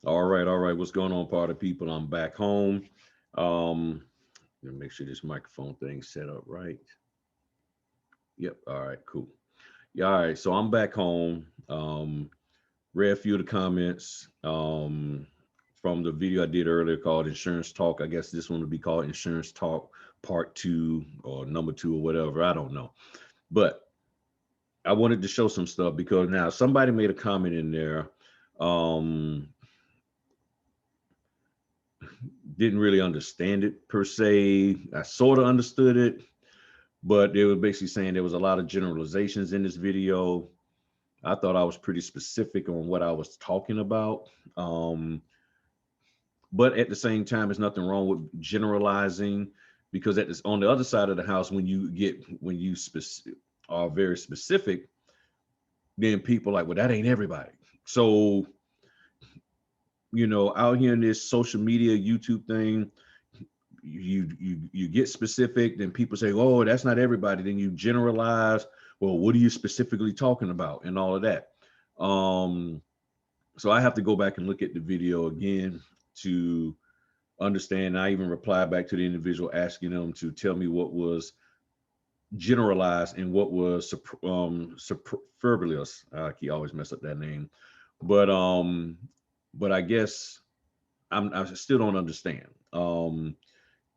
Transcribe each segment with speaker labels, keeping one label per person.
Speaker 1: All right, all right. What's going on, party people? I'm back home. Let me make sure this microphone thing's set up right. Yep. All right, cool. Yeah, all right. So I'm back home. Read a few of the comments from the video I did earlier called Insurance Talk. I guess this one would be called Insurance Talk Part 2 or number 2 or whatever. I don't know. But I wanted to show some stuff because now somebody made a comment in there. Um, didn't really understand it per se. I sort of understood it, but they were basically saying there was a lot of generalizations in this video. I thought I was pretty specific on what I was talking about. Um, but at the same time, there's nothing wrong with generalizing because at this, on the other side of the house, when you are very specific, then people are like, well, that ain't everybody. So, out here in this social media, YouTube thing, you get specific, then people say, oh, that's not everybody. Then you generalize, well, what are you specifically talking about and all of that. Um, so I have to go back and look at the video again to understand. I even replied back to the individual asking them to tell me what was generalized and what was superfluous. I always mess up that name, but I guess I still don't understand.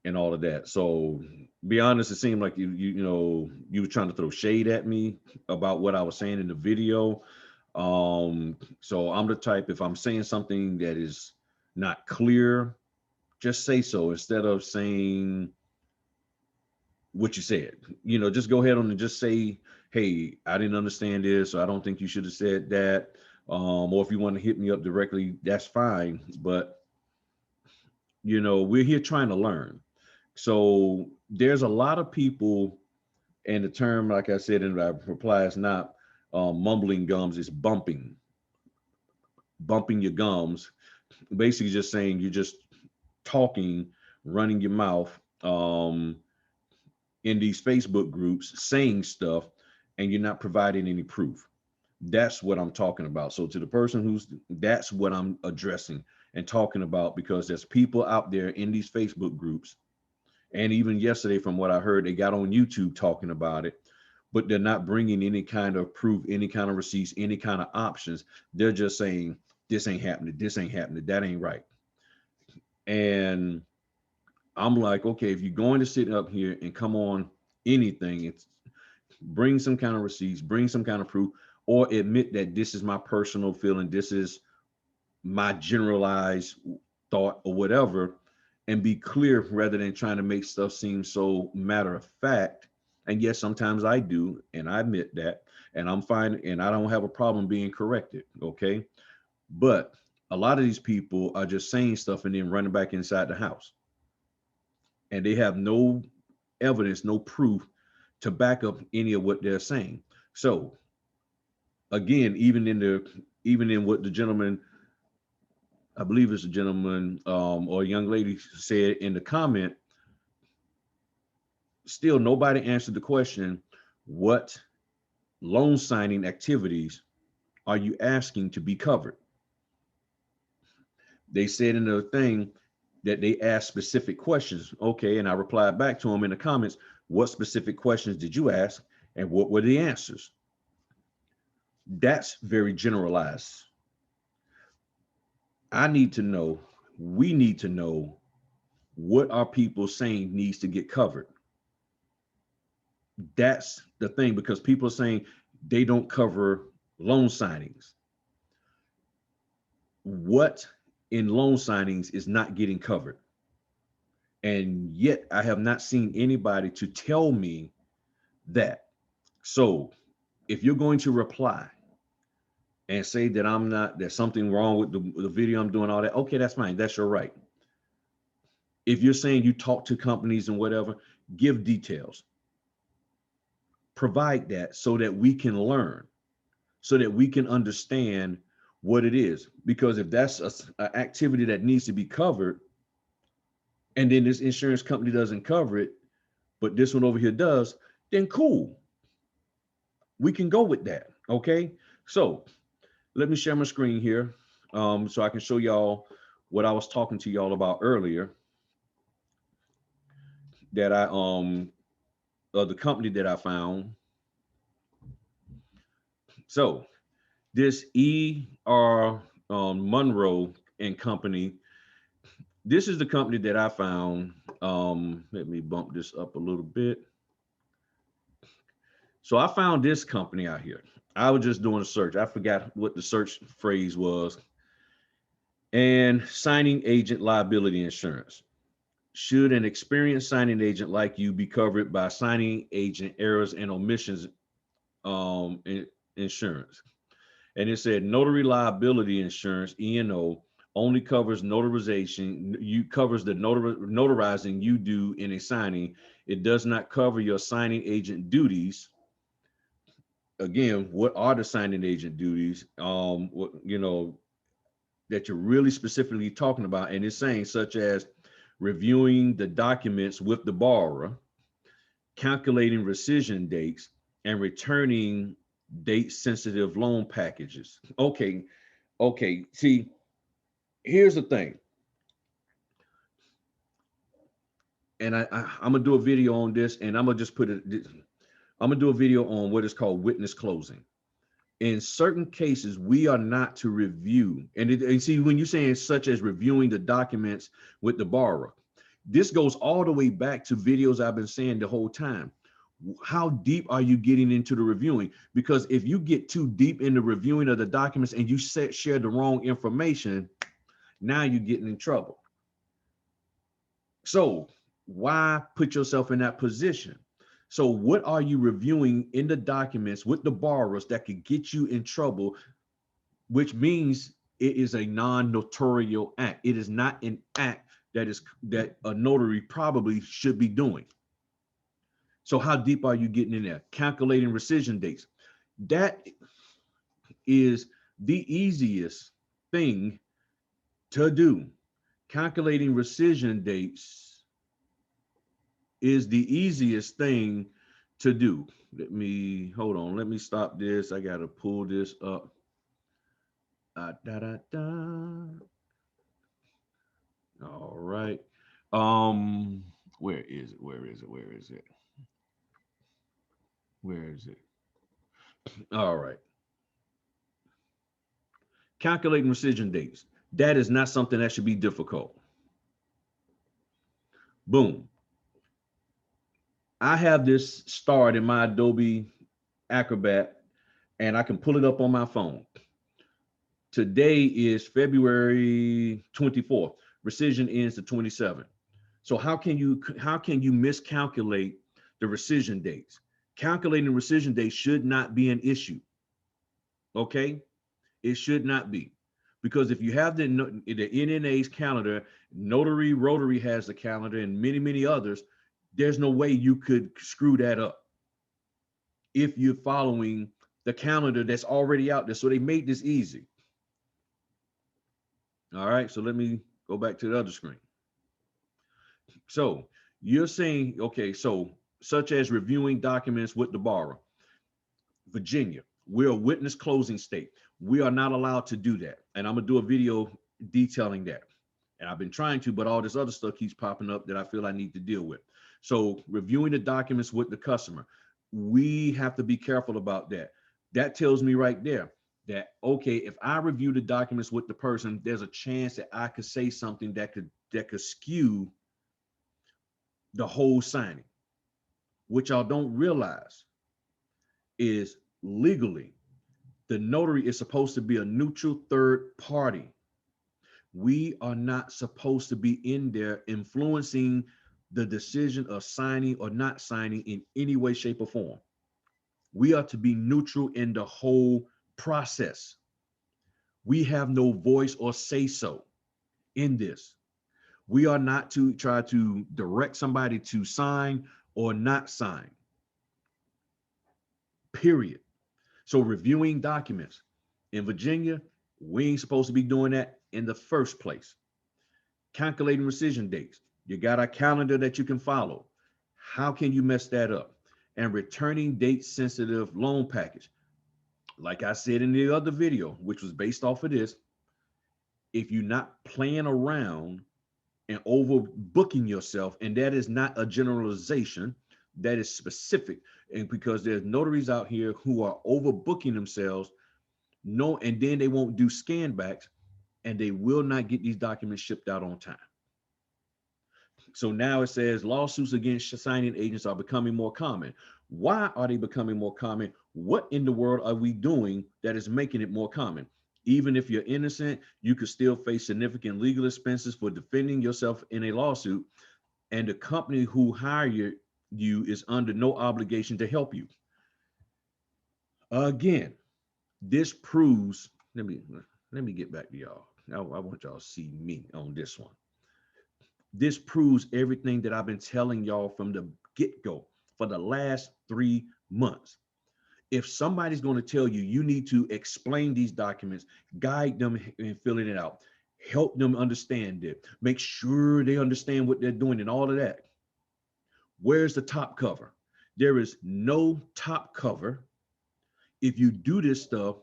Speaker 1: And all of that. So be honest, it seemed like you were trying to throw shade at me about what I was saying in the video. So I'm the type, if I'm saying something that is not clear, just say so instead of saying what you said. Just go ahead on and just say, hey, I didn't understand this, or I don't think you should have said that. Or if you want to hit me up directly, that's fine. But we're here trying to learn. So there's a lot of people, and the term, like I said in the reply, is not mumbling gums, it's bumping your gums. Basically, just saying you're just talking, running your mouth in these Facebook groups, saying stuff, and you're not providing any proof. That's what I'm talking about. So to the person that's what I'm addressing and talking about, because there's people out there in these Facebook groups. And even yesterday, from what I heard, they got on YouTube talking about it, but they're not bringing any kind of proof, any kind of receipts, any kind of options. They're just saying, this ain't happening, that ain't right. And I'm like, okay, if you're going to sit up here and come on anything, it's bring some kind of receipts, bring some kind of proof, or admit that this is my personal feeling, this is my generalized thought or whatever, and be clear rather than trying to make stuff seem so matter of fact. And yes, sometimes I do, and I admit that, and I'm fine, and I don't have a problem being corrected, okay? But a lot of these people are just saying stuff and then running back inside the house, and they have no evidence, no proof to back up any of what they're saying. So again, even in what the gentleman, I believe it's a gentleman or a young lady said in the comment, still nobody answered the question, what loan signing activities are you asking to be covered? They said in the thing that they asked specific questions. Okay, and I replied back to them in the comments, what specific questions did you ask and what were the answers? That's very generalized. I need to know, we need to know what are people saying needs to get covered. That's the thing, because people are saying they don't cover loan signings. What in loan signings is not getting covered? And yet I have not seen anybody to tell me that. So if you're going to reply and say that there's something wrong with the video I'm doing, all that, okay, that's fine. That's your right. If you're saying you talk to companies and whatever, give details. Provide that so that we can learn, so that we can understand what it is. Because if that's an activity that needs to be covered, and then this insurance company doesn't cover it, but this one over here does, then cool. We can go with that, okay? So let me share my screen here. so I can show y'all what I was talking to y'all about earlier, that the company that I found. So this Munro and Company, this is the company that I found. Let me bump this up a little bit. So I found this company out here. I was just doing a search. I forgot what the search phrase was. And signing agent liability insurance. Should an experienced signing agent like you be covered by signing agent errors and omissions insurance? And it said notary liability insurance, E&O, only covers notarization. You covers the notarizing you do in a signing. It does not cover your signing agent duties. Again, what are the signing agent duties? That you're really specifically talking about, and it's saying such as reviewing the documents with the borrower, calculating rescission dates, and returning date-sensitive loan packages. Okay. See, here's the thing, and I'm gonna do a video on this, and I'm gonna just put it. I'm gonna do a video on what is called witness closing. In certain cases, we are not to review, and see, when you're saying such as reviewing the documents with the borrower, this goes all the way back to videos I've been saying the whole time. How deep are you getting into the reviewing? Because if you get too deep in the reviewing of the documents and you share the wrong information, now you're getting in trouble. So why put yourself in that position? So what are you reviewing in the documents with the borrowers that could get you in trouble, which means it is a non-notarial act. It is not an act that a notary probably should be doing. So how deep are you getting in there? Calculating rescission dates. That is the easiest thing to do. Calculating rescission dates is the easiest thing to do. Hold on. Let me stop this. I got to pull this up. All right. Where is it? Where is it? Where is it? Where is it? All right. Calculating rescission dates. That is not something that should be difficult. Boom. I have this starred in my Adobe Acrobat, and I can pull it up on my phone. Today is February 24th. Rescission ends the 27th. So how can you miscalculate the rescission dates? Calculating rescission dates should not be an issue. Okay, it should not be, because if you have the NNA's calendar, Notary Rotary has the calendar, and many others, there's no way you could screw that up if you're following the calendar that's already out there. So they made this easy. All right, so let me go back to the other screen. So you're saying, okay, so such as reviewing documents with the borrower. Virginia, we're a witness closing state. We are not allowed to do that. And I'm gonna do a video detailing that. And I've been trying to, but all this other stuff keeps popping up that I feel I need to deal with. So reviewing the documents with the customer, we have to be careful about that. That tells me right there that, okay, if I review the documents with the person, there's a chance that I could say something that could skew the whole signing. What y'all don't realize is legally, the notary is supposed to be a neutral third party. We are not supposed to be in there influencing the decision of signing or not signing in any way, shape, or form. We are to be neutral in the whole process. We have no voice or say so in this. We are not to try to direct somebody to sign or not sign. Period. So reviewing documents in Virginia, we ain't supposed to be doing that in the first place. Calculating rescission dates. You got a calendar that you can follow. How can you mess that up? And returning date sensitive loan package. Like I said in the other video, which was based off of this, if you're not playing around and overbooking yourself, and that is not a generalization, that is specific. And because there's notaries out here who are overbooking themselves, no, and then they won't do scan backs, and they will not get these documents shipped out on time. So now it says lawsuits against signing agents are becoming more common. Why are they becoming more common? What in the world are we doing that is making it more common? Even if you're innocent, you could still face significant legal expenses for defending yourself in a lawsuit, and the company who hired you is under no obligation to help you. Again, this proves, let me get back to y'all. I want y'all to see me on this one. This proves everything that I've been telling y'all from the get-go for the last 3 months. If somebody's going to tell you, you need to explain these documents, guide them in filling it out, help them understand it, make sure they understand what they're doing and all of that. Where's the top cover? There is no top cover. If you do this stuff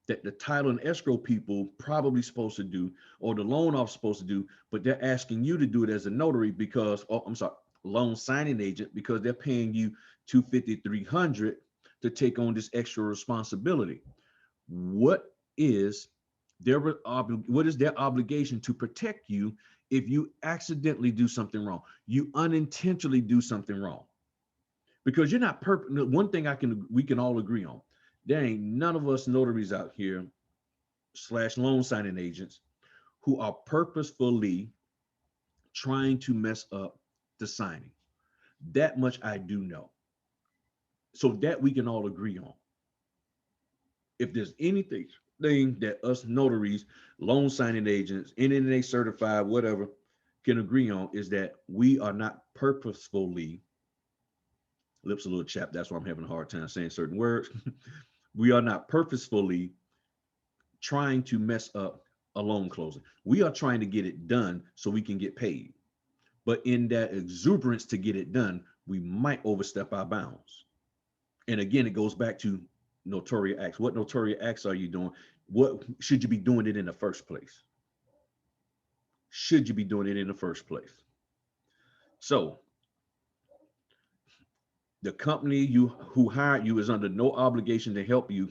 Speaker 1: that the title and escrow people probably supposed to do, or the loan officer supposed to do, but they're asking you to do it as a notary because, oh, I'm sorry, loan signing agent, because they're paying you $250, $300 to take on this extra responsibility. What is their obligation to protect you if you accidentally do something wrong? You unintentionally do something wrong, because you're not perfect. One thing we can all agree on: there ain't none of us notaries out here / loan signing agents who are purposefully trying to mess up the signing. That much I do know. So that we can all agree on. If there's anything that us notaries, loan signing agents, NNA certified, whatever, can agree on, is that we are not purposefully, lips a little chapped, that's why I'm having a hard time saying certain words. We are not purposefully trying to mess up a loan closing. We are trying to get it done so we can get paid. But in that exuberance to get it done, we might overstep our bounds. And again, it goes back to notarial acts. What notarial acts are you doing? What should you be doing it in the first place? Should you be doing it in the first place? So the company who hired you is under no obligation to help you.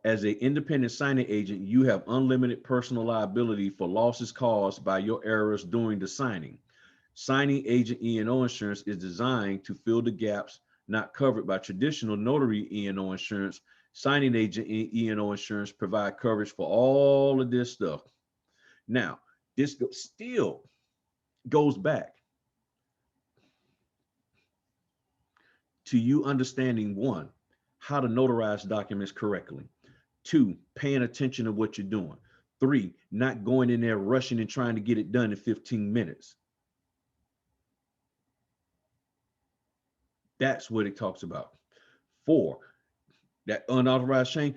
Speaker 1: As an independent signing agent, you have unlimited personal liability for losses caused by your errors during the signing. Signing agent E&O insurance is designed to fill the gaps not covered by traditional notary E&O insurance. Signing agent E&O insurance provide coverage for all of this stuff. Now, this still goes back to you understanding, one, how to notarize documents correctly. Two, paying attention to what you're doing. Three, not going in there rushing and trying to get it done in 15 minutes. That's what it talks about. Four, that unauthorized change,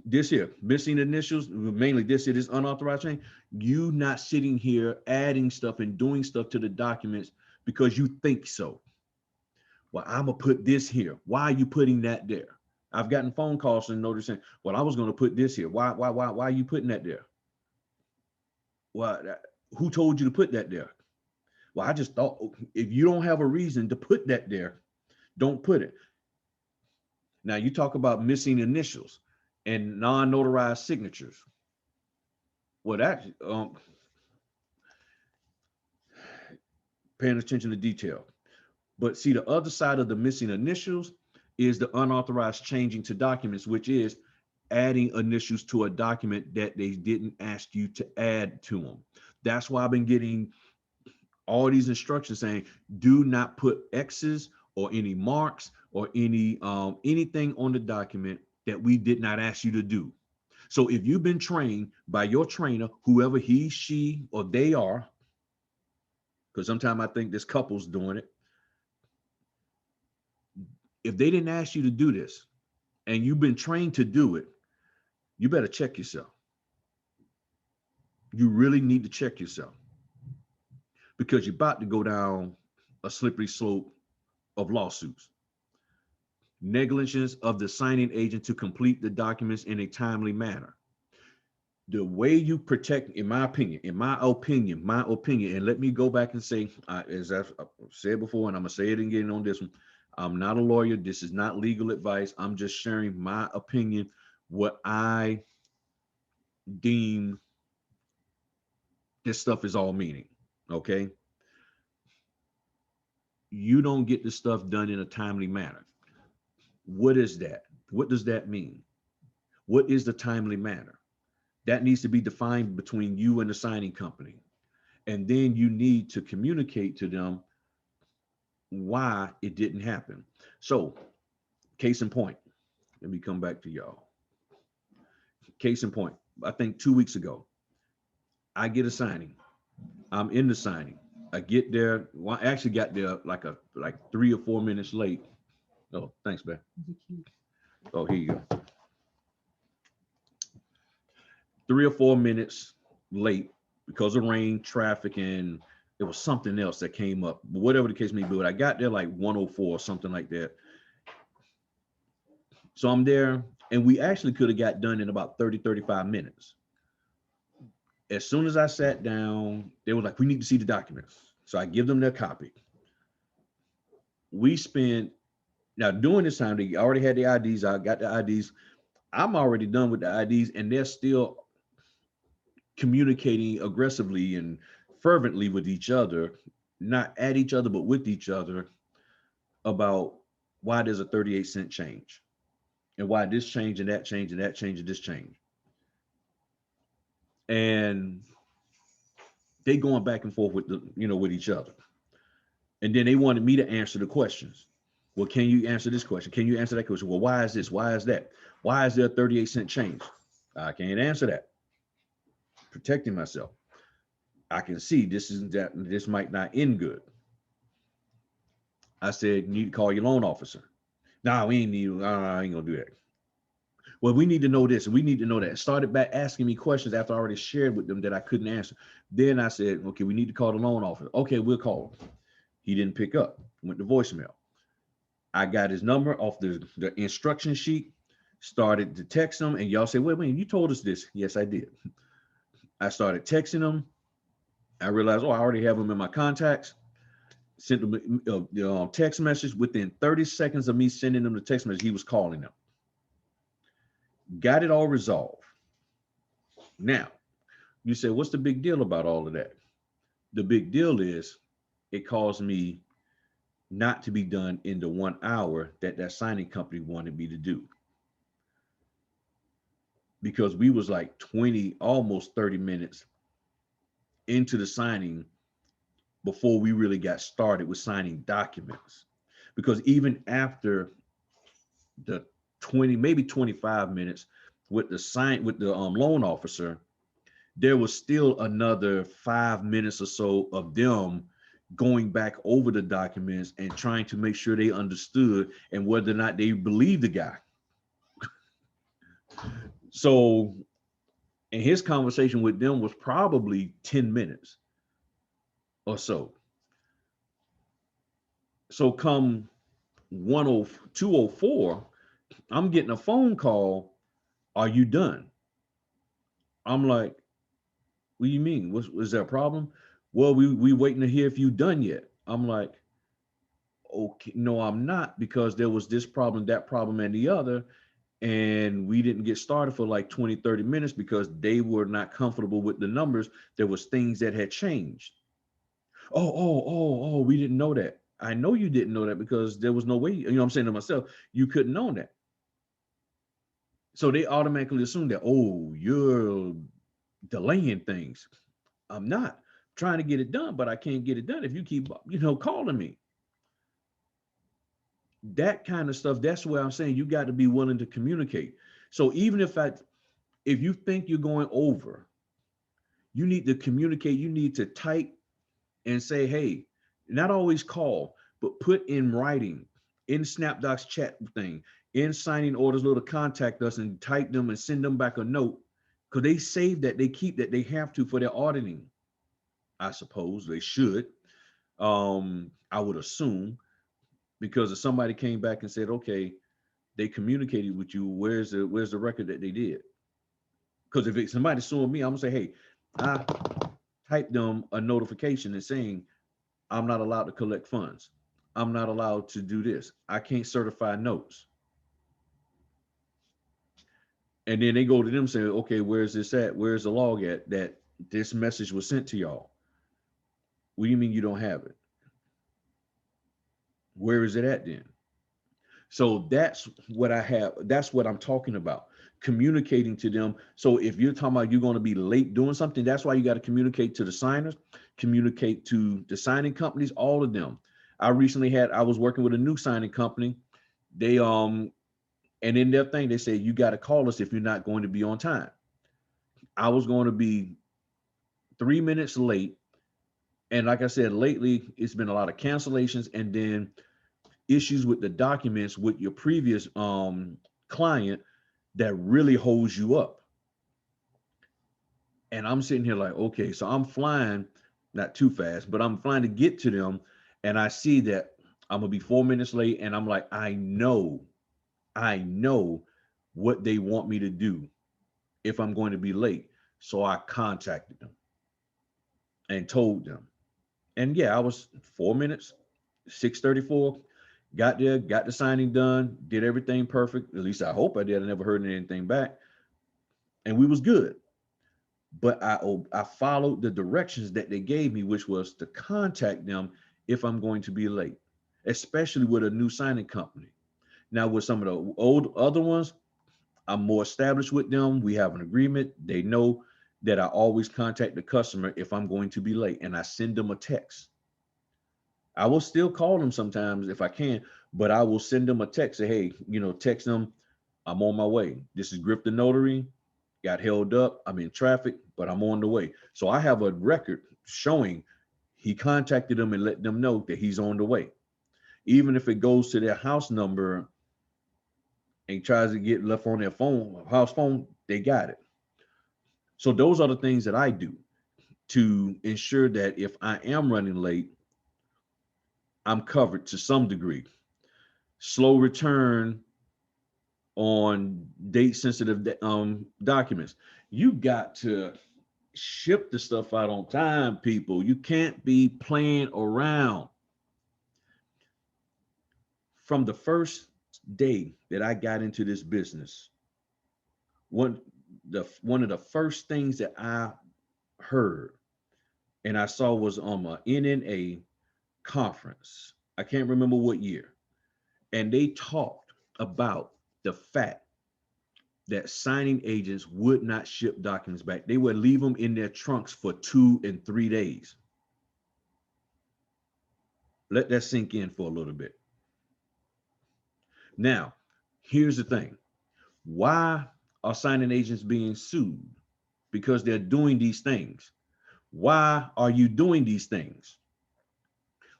Speaker 1: this here, missing initials, mainly this here, this unauthorized change, you not sitting here adding stuff and doing stuff to the documents because you think so. Well, I'm gonna put this here. Why are you putting that there? I've gotten phone calls and notice saying, well, I was gonna put this here. Why are you putting that there? Well, who told you to put that there? Well, I just thought, if you don't have a reason to put that there, don't put it. Now you talk about missing initials and non-notarized signatures. Well, that paying attention to detail. But see, the other side of the missing initials is the unauthorized changing to documents, which is adding initials to a document that they didn't ask you to add to them. That's why I've been getting all these instructions saying, do not put X's or any marks or any anything on the document that we did not ask you to do. So if you've been trained by your trainer, whoever he, she, or they are, because sometimes I think this couple's doing it. If they didn't ask you to do this and you've been trained to do it, you better check yourself. You really need to check yourself, because you're about to go down a slippery slope of lawsuits. Negligence of the signing agent to complete the documents in a timely manner. The way you protect, in my opinion, and let me go back and say, as I've said before, and I'm gonna say it again on this one, I'm not a lawyer. This is not legal advice. I'm just sharing my opinion, what I deem this stuff is all meaning. Okay. You don't get this stuff done in a timely manner. What is that? What does that mean? What is the timely manner? That needs to be defined between you and the signing company. And then you need to communicate to them why it didn't happen. So, case in point, let me come back to y'all. Case in point, I think 2 weeks ago, I get a signing. I'm in the signing. I get there. Well, I actually got there like 3 or 4 minutes late. Oh, thanks, man. Oh, here you go. 3 or 4 minutes late because of rain, traffic, and there was something else that came up. But whatever the case may be, but I got there like 1:04 or something like that. So I'm there, and we actually could have got done in about 30, 35 minutes. As soon as I sat down, they were like, we need to see the documents. So I give them their copy. We spent, now during this time, they already had the IDs. I got the IDs. I'm already done with the IDs, and they're still communicating aggressively and fervently with each other, not at each other, but with each other, about why there's a 38-cent change and why this change and that change and that change and this change. And they going back and forth with with each other. And then they wanted me to answer the questions. Well, can you answer this question? Can you answer that question? Well, why is this? Why is that? Why is there a 38-cent change? I can't answer that. Protecting myself. I can see this might not end good. I said, you need to call your loan officer. No, we ain't need. I ain't gonna do that. Well, we need to know this and we need to know that. Started back asking me questions after I already shared with them that I couldn't answer. Then I said, okay, we need to call the loan officer. Okay, we'll call him. He didn't pick up. Went to voicemail. I got his number off the instruction sheet. Started to text him, and y'all say, wait, you told us this. Yes, I did. I started texting him. I realized, I already have him in my contacts. Sent him a text message. Within 30 seconds of me sending him the text message, he was calling them. Got it all resolved. Now, you say, what's the big deal about all of that? The big deal is it caused me not to be done in the 1 hour that signing company wanted me to do. Because we was like 20, almost 30 minutes into the signing before we really got started with signing documents. Because even after the 20, maybe 25 minutes with the loan officer, there was still another 5 minutes or so of them going back over the documents and trying to make sure they understood and whether or not they believed the guy. So, and his conversation with them was probably 10 minutes or so. So come 2:04, I'm getting a phone call. Are you done? I'm like, what do you mean? Was there a problem? Well, we waiting to hear if you done yet. I'm like, okay, no, I'm not, because there was this problem, that problem, and the other. And we didn't get started for like 20, 30 minutes because they were not comfortable with the numbers. There was things that had changed. Oh, we didn't know that. I know you didn't know that because there was no way, I'm saying to myself, you couldn't know that. So they automatically assume that, oh, you're delaying things. I'm not. Trying to get it done, but I can't get it done if you keep, calling me. That kind of stuff, that's where I'm saying you got to be willing to communicate. So even if you think you're going over, you need to communicate. You need to type and say, hey, not always call, but put in writing, in SnapDocs chat thing, in signing orders, little contact us and type them and send them back a note, because they save that, they keep that, they have to for their auditing. I suppose they should. I would assume, because if somebody came back and said, okay, they communicated with you, where's the record that they did? Because if it's somebody suing me, I'm gonna say, hey, I typed them a notification and saying I'm not allowed to collect funds. I'm not allowed to do this. I can't certify notes. And then they go to them saying, okay, where's this at? Where's the log at that this message was sent to y'all? What do you mean you don't have it? Where is it at then? So that's what I have. That's what I'm talking about. Communicating to them. So if you're talking about you're going to be late doing something, that's why you got to communicate to the signers, communicate to the signing companies, all of them. I was working with a new signing company. They and in their thing, they say you got to call us if you're not going to be on time. I was going to be 3 minutes late. And like I said, lately it's been a lot of cancellations and then issues with the documents with your previous client that really holds you up. And I'm sitting here like, okay, so I'm flying, not too fast, but I'm flying to get to them. And I see that I'm gonna be 4 minutes late. And I'm like, I know what they want me to do if I'm going to be late. So I contacted them and told them. And yeah, I was 4 minutes, 6:34, got there, got the signing done, did everything perfect. At least I hope I did. I never heard anything back. And we was good. But I followed the directions that they gave me, which was to contact them if I'm going to be late, especially with a new signing company. Now with some of the old other ones, I'm more established with them. We have an agreement. They know that I always contact the customer if I'm going to be late, and I send them a text. I will still call them sometimes if I can, but I will send them a text. Say, hey, text them, I'm on my way. This is Griff the Notary. Got held up. I'm in traffic, but I'm on the way. So I have a record showing he contacted them and let them know that he's on the way. Even if it goes to their house number and tries to get left on their phone, house phone, they got it. So those are the things that I do to ensure that if I am running late, I'm covered to some degree. Slow return on date sensitive documents. You got to ship the stuff out on time, people. You can't be playing around. From the first day that I got into this business, one of the first things that I heard and I saw was on a NNA conference. I can't remember what year. And they talked about the fact that signing agents would not ship documents back. They would leave them in their trunks for 2 and 3 days. Let that sink in for a little bit. Now, here's the thing. Why are signing agents being sued? Because they're doing these things. Why are you doing these things?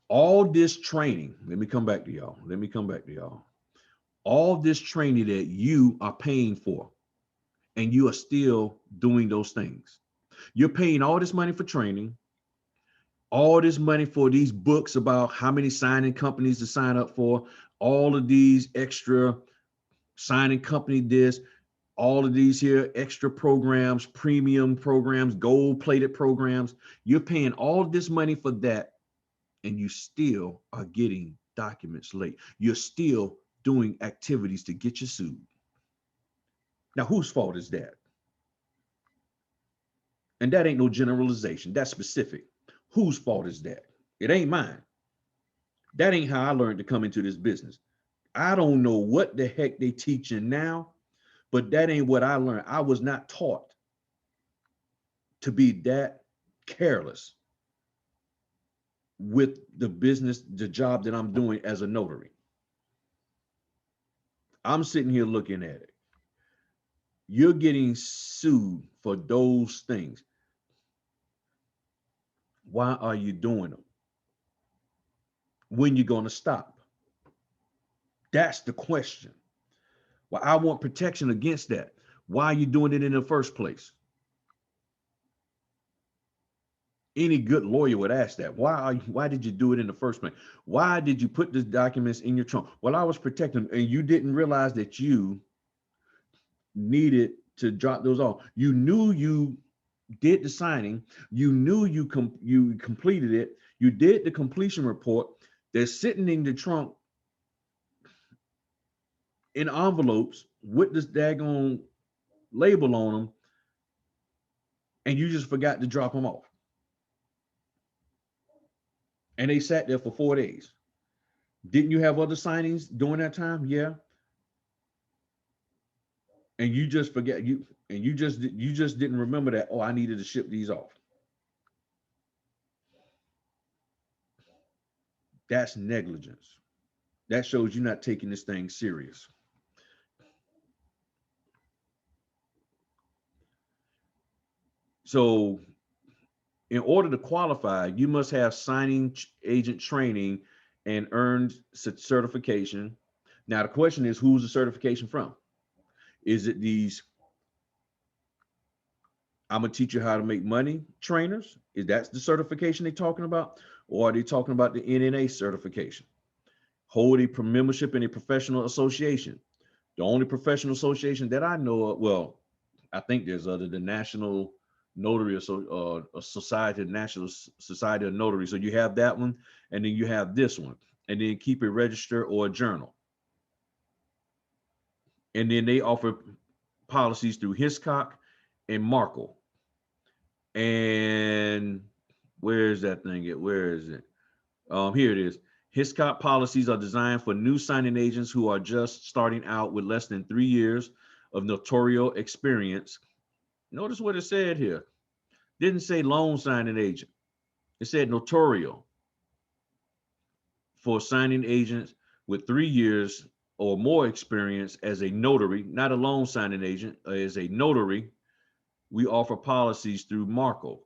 Speaker 1: All this training, let me come back to y'all. All this training that you are paying for, and you are still doing those things. You're paying all this money for training, all this money for these books about how many signing companies to sign up for, all of these extra signing company this, all of these here extra programs, premium programs, gold plated programs. You're paying all this money for that, and you still are getting documents late. You're still doing activities to get you sued. Now, whose fault is that? And that ain't no generalization. That's specific. Whose fault is that? It ain't mine. That ain't how I learned to come into this business. I don't know what the heck they teaching now, but that ain't what I learned. I was not taught to be that careless with the business, the job that I'm doing as a notary. I'm sitting here looking at it. You're getting sued for those things. Why are you doing them? When you going to stop? That's the question. Well, I want protection against that. Why are you doing it in the first place? Any good lawyer would ask that. Why did you do it in the first place? Why did you put the documents in your trunk? Well, I was protecting, and you didn't realize that you needed to drop those off. You knew you did the signing. You knew you completed it. You did the completion report. They're sitting in the trunk in envelopes with this daggone label on them, and you just forgot to drop them off. And they sat there for 4 days. Didn't you have other signings during that time? Yeah. And you just forget you just didn't remember that, oh, I needed to ship these off. That's negligence. That shows you're not taking this thing serious. So in order to qualify, you must have signing agent training and earned certification. Now, the question is, who's the certification from? Is it these I'm going to teach you how to make money trainers? Is that the certification they're talking about? Or are they talking about the NNA certification? Hold a membership in a professional association. The only professional association that I know of, well, I think there's other than National Notary Society, National Society of Notaries. So you have that one, and then you have this one, and then keep a register or a journal. And then they offer policies through Hiscox and Markle. And where is that thing? Where is it? Here it is. Hiscox policies are designed for new signing agents who are just starting out with less than 3 years of notarial experience. Notice what it said here. Didn't say loan signing agent. It said notarial for signing agents with 3 years or more experience as a notary, not a loan signing agent, as a notary. We offer policies through Markle.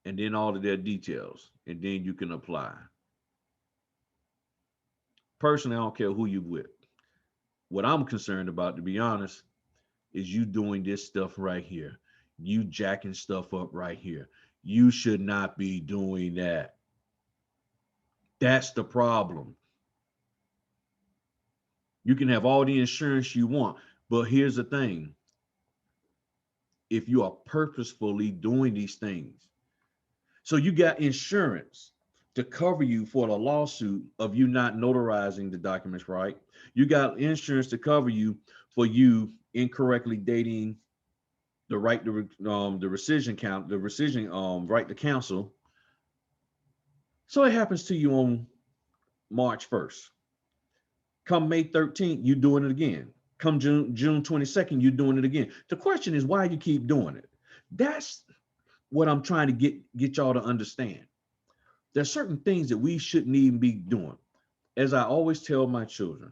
Speaker 1: And then all of their details, and then you can apply. Personally, I don't care who you with. What I'm concerned about, to be honest, is you doing this stuff right here. You jacking stuff up right here. You should not be doing that. That's the problem. You can have all the insurance you want, but here's the thing. If you are purposefully doing these things, so you got insurance to cover you for the lawsuit of you not notarizing the documents right. You got insurance to cover you for you incorrectly dating the right to the rescission right to counsel. So it happens to you on March 1st. Come May 13th, you're doing it again. Come June 22nd, you're doing it again. The question is why you keep doing it. That's what I'm trying to get y'all to understand. There's certain things that we shouldn't even be doing. As I always tell my children,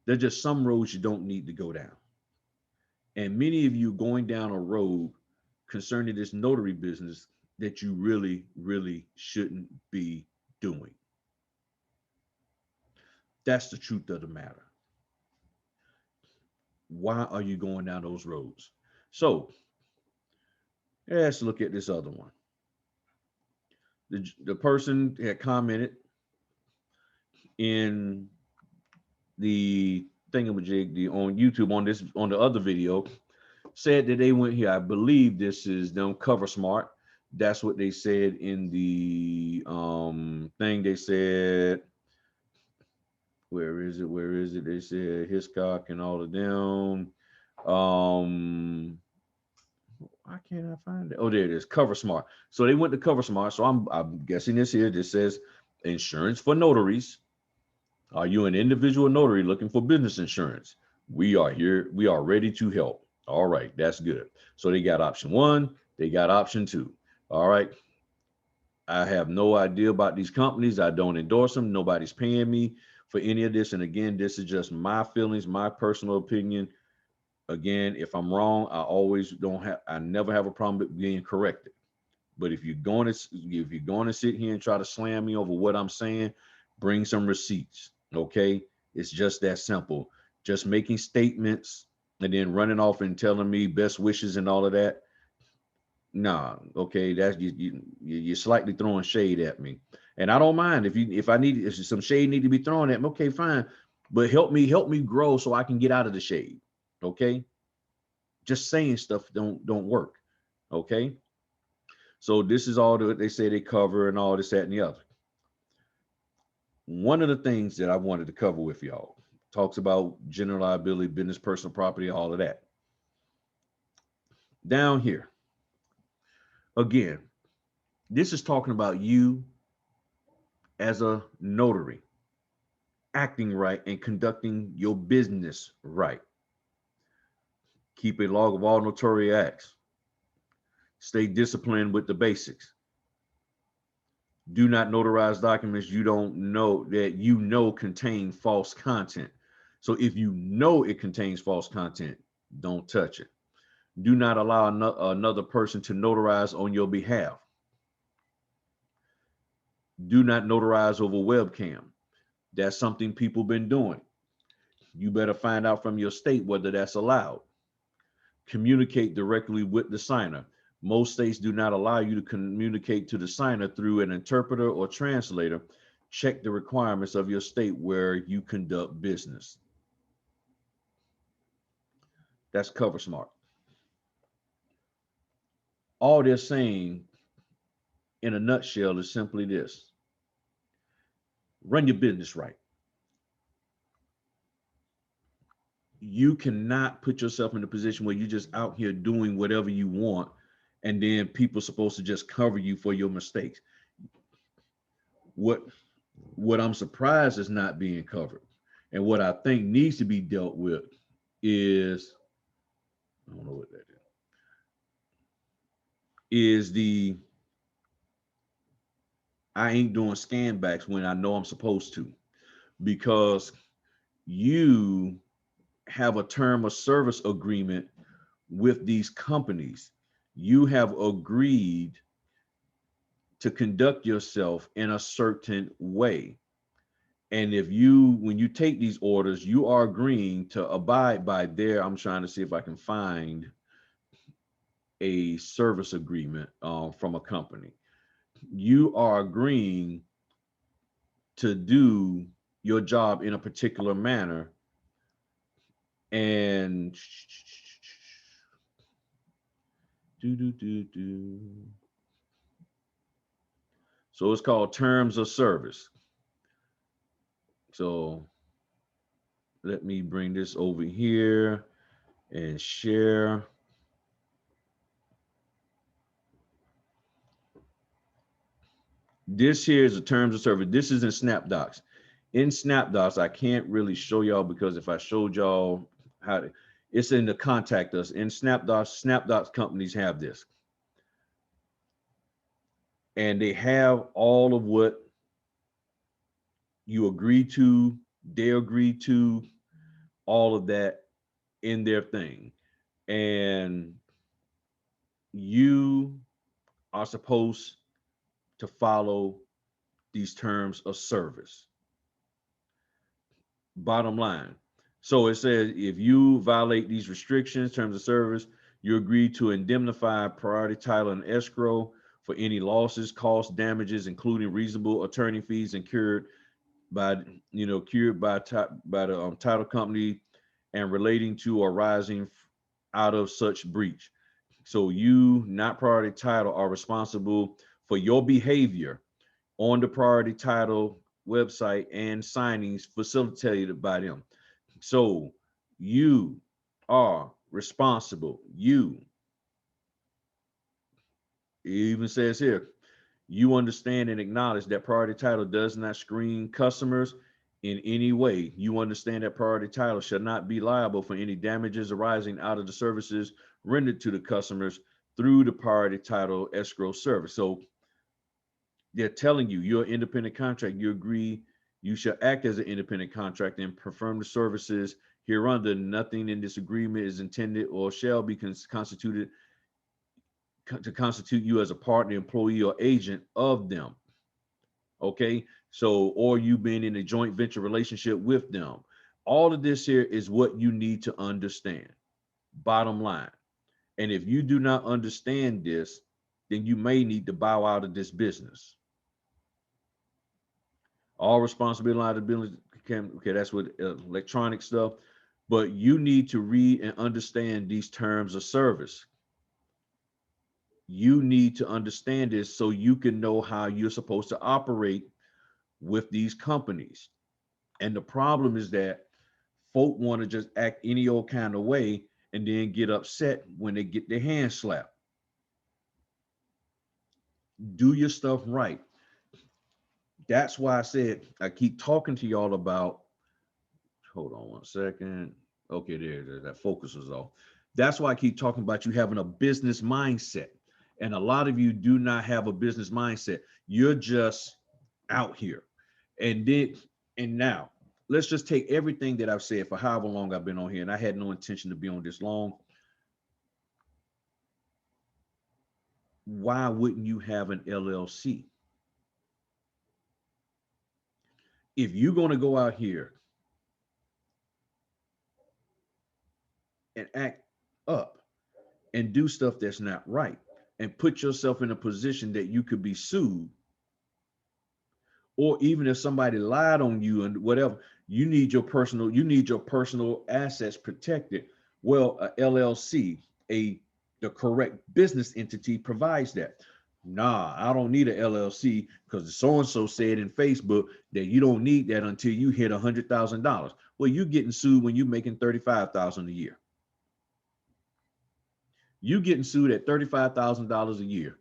Speaker 1: there's just some roads you don't need to go down. And many of you going down a road concerning this notary business that you really, really shouldn't be doing. That's the truth of the matter. Why are you going down those roads? So let's look at this other one. The person had commented in the thingamajig on YouTube on the other video, said that they went here. I believe this is them Coversmart. That's what they said in the thing. They said, where is it? They said Hiscox and all of them. Why can't I find it? Oh, there it is, Coversmart. So they went to Coversmart. So I'm guessing this here. This says insurance for notaries. Are you an individual notary looking for business insurance? We are here. We are ready to help. All right, that's good. So they got option 1. They got option 2. All right. I have no idea about these companies. I don't endorse them. Nobody's paying me for any of this. And again, this is just my feelings, my personal opinion. Again, if I'm wrong, I never have a problem with being corrected. But if you're going to sit here and try to slam me over what I'm saying, bring some receipts. Okay. It's just that simple. Just making statements and then running off and telling me best wishes and all of that. Nah, okay, that's you're slightly throwing shade at me, and I don't mind if some shade need to be thrown at me. Okay, fine, but help me grow so I can get out of the shade. Okay. Just saying stuff don't work. Okay. So this is all that they say they cover and all this, that, and the other. One of the things that I wanted to cover with y'all talks about general liability, business, personal property, all of that. Down here, again, this is talking about you as a notary acting right and conducting your business right. Keep a log of all notarial acts. Stay disciplined with the basics. Do not notarize documents you don't know that contain false content. So if you know it contains false content, don't touch it. Do not allow another person to notarize on your behalf. Do not notarize over webcam. That's something people been doing. You better find out from your state whether that's allowed. Communicate directly with the signer. Most states do not allow you to communicate to the signer through an interpreter or translator. Check the requirements of your state where you conduct business. That's Coversmart. All they're saying in a nutshell is simply this: run your business right. You cannot put yourself in a position where you're just out here doing whatever you want and then people are supposed to just cover you for your mistakes. What I'm surprised is not being covered, and what I think needs to be dealt with is, I don't know what that is the I ain't doing scan backs when I know I'm supposed to, because you have a term of service agreement with these companies. You have agreed to conduct yourself in a certain way. And when you take these orders, you are agreeing to abide by their, I'm trying to see if I can find a service agreement from a company. You are agreeing to do your job in a particular manner. And so it's called terms of service. So let me bring this over here and share. This here is the terms of service. This is in SnapDocs. In SnapDocs, I can't really show y'all because if I showed y'all how to, it's in the contact us. In SnapDocs companies have this. And they have all of what you agree to, they agree to, all of that in their thing. And you are supposed to follow these terms of service. Bottom line. So it says, if you violate these restrictions, terms of service, you agree to indemnify priority title and escrow for any losses, costs, damages, including reasonable attorney fees incurred by the title company and relating to or arising out of such breach. So you, not priority title, are responsible for your behavior on the priority title website and signings facilitated by them. So you are responsible. It even says here, you understand and acknowledge that priority title does not screen customers in any way. You understand that priority title shall not be liable for any damages arising out of the services rendered to the customers through the priority title escrow service. So they're telling you, you're an independent contractor. You agree you shall act as an independent contractor and perform the services hereunder. Nothing in this agreement is intended or shall be constituted to constitute you as a partner, employee, or agent of them. Okay, so, or you being in a joint venture relationship with them. All of this here is what you need to understand. Bottom line. And if you do not understand this, then you may need to bow out of this business. All responsibility and liability Okay, that's with electronic stuff. But you need to read and understand these terms of service. You need to understand this so you can know how you're supposed to operate with these companies. And the problem is that folk want to just act any old kind of way and then get upset when they get their hands slapped. Do your stuff right. That's why I said I keep talking to y'all about, hold on one second. Okay, there, that focus is off. That's why I keep talking about you having a business mindset. And a lot of you do not have a business mindset. You're just out here. And then, and now, let's just take everything that I've said for however long I've been on here, and I had no intention to be on this long. Why wouldn't you have an LLC? If you're going to go out here and act up and do stuff that's not right and put yourself in a position that you could be sued, or even if somebody lied on you and whatever, you need your personal assets protected. Well, a LLC, the correct business entity provides that. Nah, I don't need a LLC because so-and-so said in Facebook that you don't need that until you hit $100,000. Well, you're getting sued when you're making $35,000 a year. You getting sued at $35,000 a year.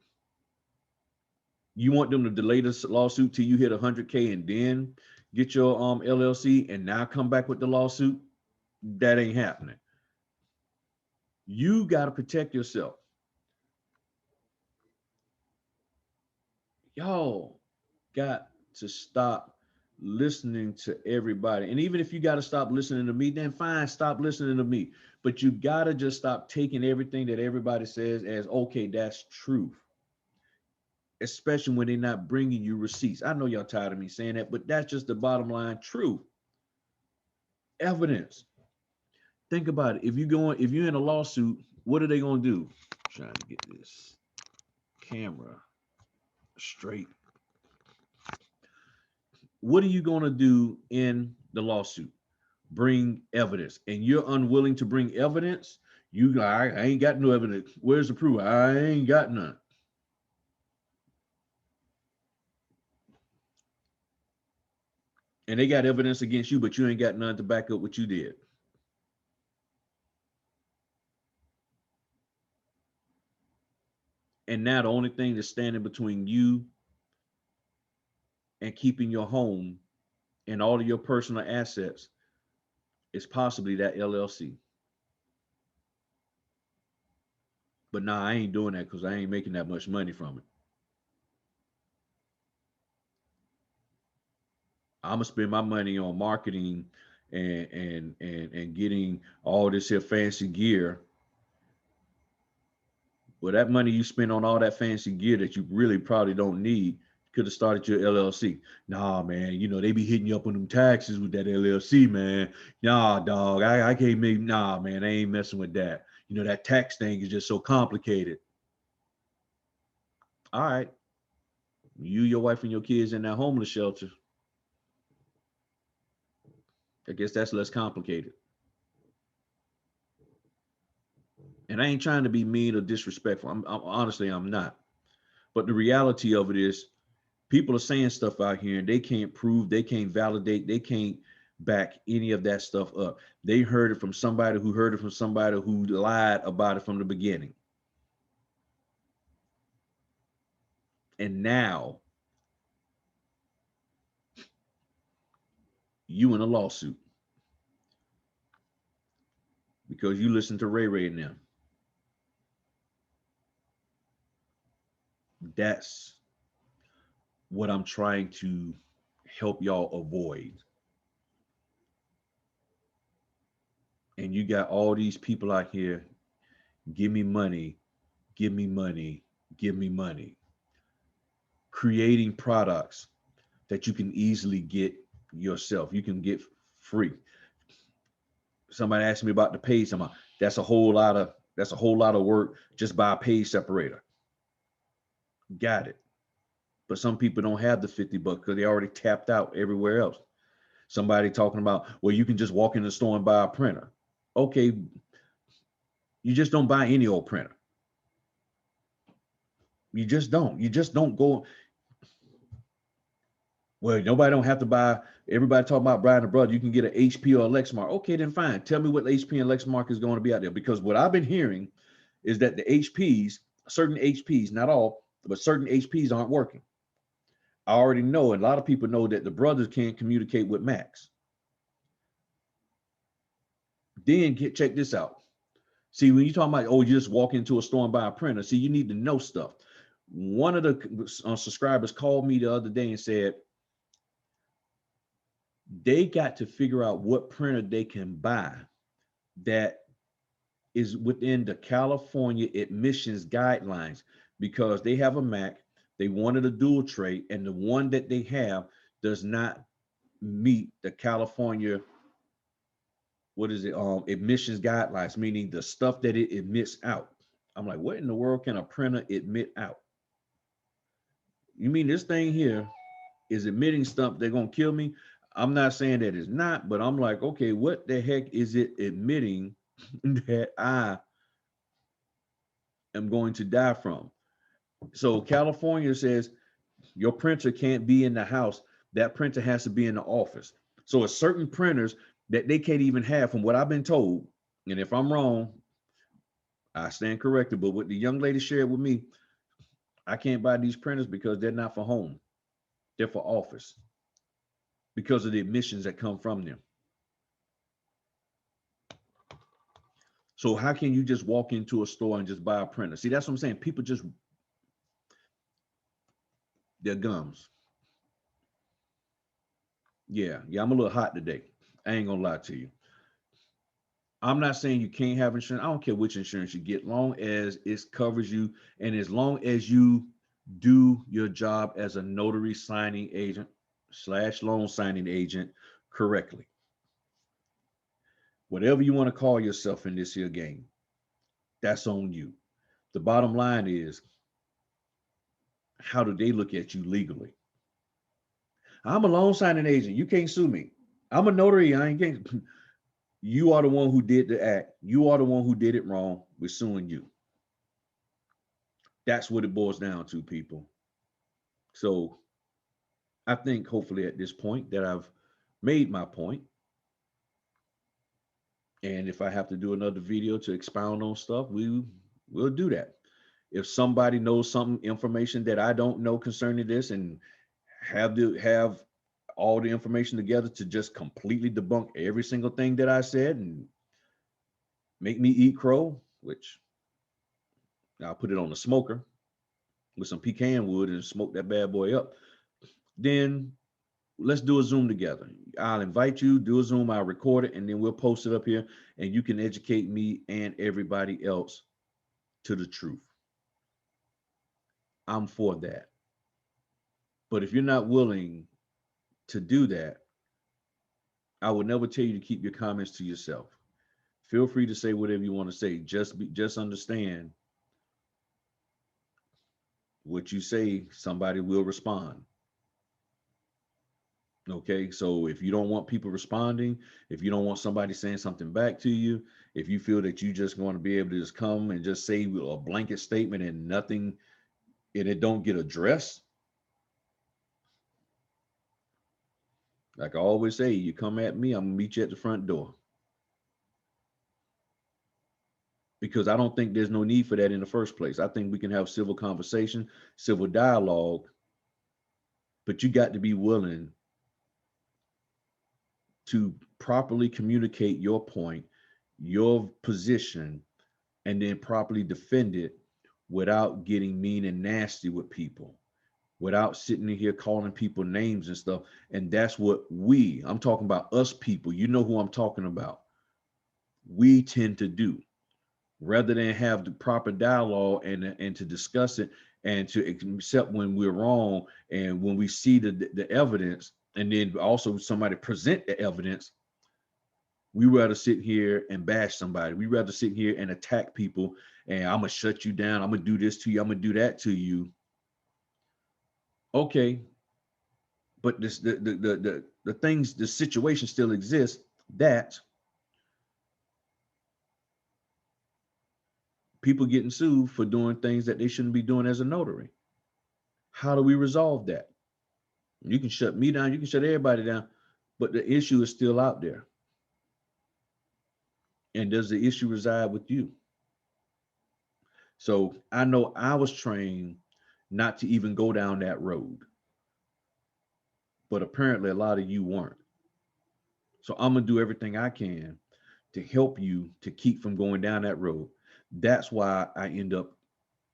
Speaker 1: You want them to delay this lawsuit till you hit 100K and then get your LLC and now come back with the lawsuit? That ain't happening. You got to protect yourself. Y'all got to stop listening to everybody. And even if you got to stop listening to me, then fine, stop listening to me. But you got to just stop taking everything that everybody says as, okay, that's truth. Especially when they're not bringing you receipts. I know y'all tired of me saying that, but that's just the bottom line truth. Evidence. Think about it. If you're in a lawsuit, what are they going to do? I'm trying to get this camera straight. What are you going to do in the lawsuit? Bring evidence. And you're unwilling to bring evidence? I ain't got no evidence. Where's the proof? I ain't got none. And they got evidence against you, but you ain't got none to back up what you did. And now the only thing that's standing between you and keeping your home and all of your personal assets is possibly that LLC. But nah, I ain't doing that because I ain't making that much money from it. I'm gonna spend my money on marketing and getting all this here fancy gear. Well, that money you spend on all that fancy gear that you really probably don't need, could have started your LLC. Nah, man, they be hitting you up on them taxes with that LLC, man. Nah, dog, I can't make, nah, man, I ain't messing with that. That tax thing is just so complicated. All right. You, your wife, and your kids in that homeless shelter. I guess that's less complicated. And I ain't trying to be mean or disrespectful. I'm honestly, I'm not. But the reality of it is, people are saying stuff out here and they can't prove, they can't validate, they can't back any of that stuff up. They heard it from somebody who heard it from somebody who lied about it from the beginning. And now you in a lawsuit because you listen to Ray Ray and them. That's what I'm trying to help y'all avoid. And you got all these people out here, give me money, give me money, give me money. Creating products that you can easily get yourself. You can get free. Somebody asked me about the page. That's a whole lot of work. Just buy a page separator. Got it. But some people don't have the $50 because they already tapped out everywhere else. Somebody talking about, well, you can just walk in the store and buy a printer. Okay, you just don't buy any old printer. You just don't. You just don't go. Well, nobody don't have to buy. Everybody talk about buying a brother. You can get an HP or a Lexmark. Okay, then fine. Tell me what HP and Lexmark is going to be out there. Because what I've been hearing is that the HPs, certain HPs, not all, but certain HPs aren't working. I already know, and a lot of people know that the brothers can't communicate with Macs. Then check this out. See, when you talking about, oh, you just walk into a store and buy a printer. See, you need to know stuff. One of the subscribers called me the other day and said they got to figure out what printer they can buy that is within the California admissions guidelines, because they have a Mac, they wanted a dual tray, and the one that they have does not meet the California, admissions guidelines, meaning the stuff that it admits out. I'm like, what in the world can a printer admit out? You mean this thing here is admitting stuff they're gonna kill me? I'm not saying that it's not, but I'm like, okay, what the heck is it admitting that I am going to die from? So California says your printer can't be in the house. That printer has to be in the office. So it's certain printers that they can't even have, from what I've been told. And if I'm wrong, I stand corrected. But what the young lady shared with me, I can't buy these printers because they're not for home. They're for office because of the emissions that come from them. So how can you just walk into a store and just buy a printer? See, that's what I'm saying. People just, their gums. Yeah, I'm a little hot today. I ain't gonna lie to you. I'm not saying you can't have insurance. I don't care which insurance you get, long as it covers you, and as long as you do your job as a notary signing agent / loan signing agent correctly. Whatever you want to call yourself in this here game, that's on you. The bottom line is, how do they look at you legally? I'm a loan signing agent. You can't sue me. I'm a notary. I ain't getting. You are the one who did the act. You are the one who did it wrong. We're suing you. That's what it boils down to, people. So I think hopefully at this point that I've made my point. And if I have to do another video to expound on stuff, we'll do that. If somebody knows some information that I don't know concerning this, and have all the information together to just completely debunk every single thing that I said and make me eat crow, which I'll put it on the smoker with some pecan wood and smoke that bad boy up, then let's do a Zoom together. I'll invite you, do a Zoom, I'll record it, and then we'll post it up here, and you can educate me and everybody else to the truth. I'm for that. But if you're not willing to do that, I would never tell you to keep your comments to yourself. Feel free to say whatever you want to say. Just understand, what you say, somebody will respond. Okay, so if you don't want people responding, if you don't want somebody saying something back to you, if you feel that you just want to be able to just come and just say a blanket statement and nothing, and it don't get addressed, like I always say, you come at me, I'm gonna meet you at the front door. Because I don't think there's no need for that in the first place. I think we can have civil conversation, civil dialogue, but you got to be willing to properly communicate your point, your position, and then properly defend it without getting mean and nasty with people, without sitting in here calling people names and stuff. And that's what I'm talking about, us people, you know who I'm talking about, we tend to do, rather than have the proper dialogue and to discuss it and to accept when we're wrong, and when we see the evidence, and then also somebody present the evidence. We rather sit here and bash somebody. We rather sit here and attack people, and I'm gonna shut you down, I'm gonna do this to you, I'm gonna do that to you. Okay, But this the things, the situation still exists that people getting sued for doing things that they shouldn't be doing as a notary. How do we resolve that? You can shut me down, you can shut everybody down, but the issue is still out there. And does the issue reside with you? So I know I was trained not to even go down that road, but apparently a lot of you weren't. So I'm gonna do everything I can to help you to keep from going down that road. That's why I end up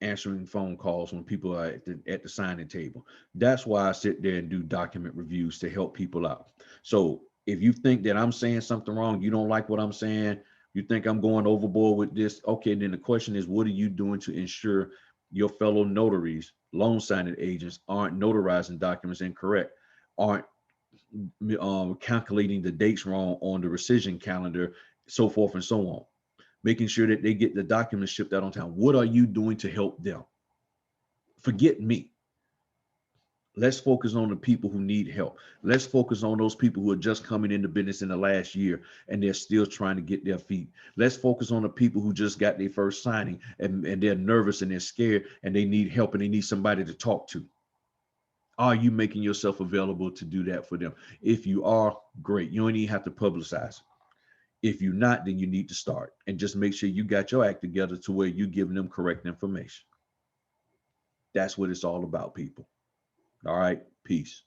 Speaker 1: answering phone calls when people are at the signing table. That's why I sit there and do document reviews to help people out. So if you think that I'm saying something wrong, you don't like what I'm saying, you think I'm going overboard with this, okay, then the question is, what are you doing to ensure your fellow notaries, loan signing agents, aren't notarizing documents incorrect, aren't calculating the dates wrong on the rescission calendar, so forth and so on, making sure that they get the documents shipped out on time. What are you doing to help them? Forget me. Let's focus on the people who need help. Let's focus on those people who are just coming into business in the last year and they're still trying to get their feet. Let's focus on the people who just got their first signing and they're nervous and they're scared and they need help and they need somebody to talk to. Are you making yourself available to do that for them? If you are, great. You don't even have to publicize. If you're not, then you need to start and just make sure you got your act together to where you're giving them correct information. That's what it's all about, people. All right. Peace.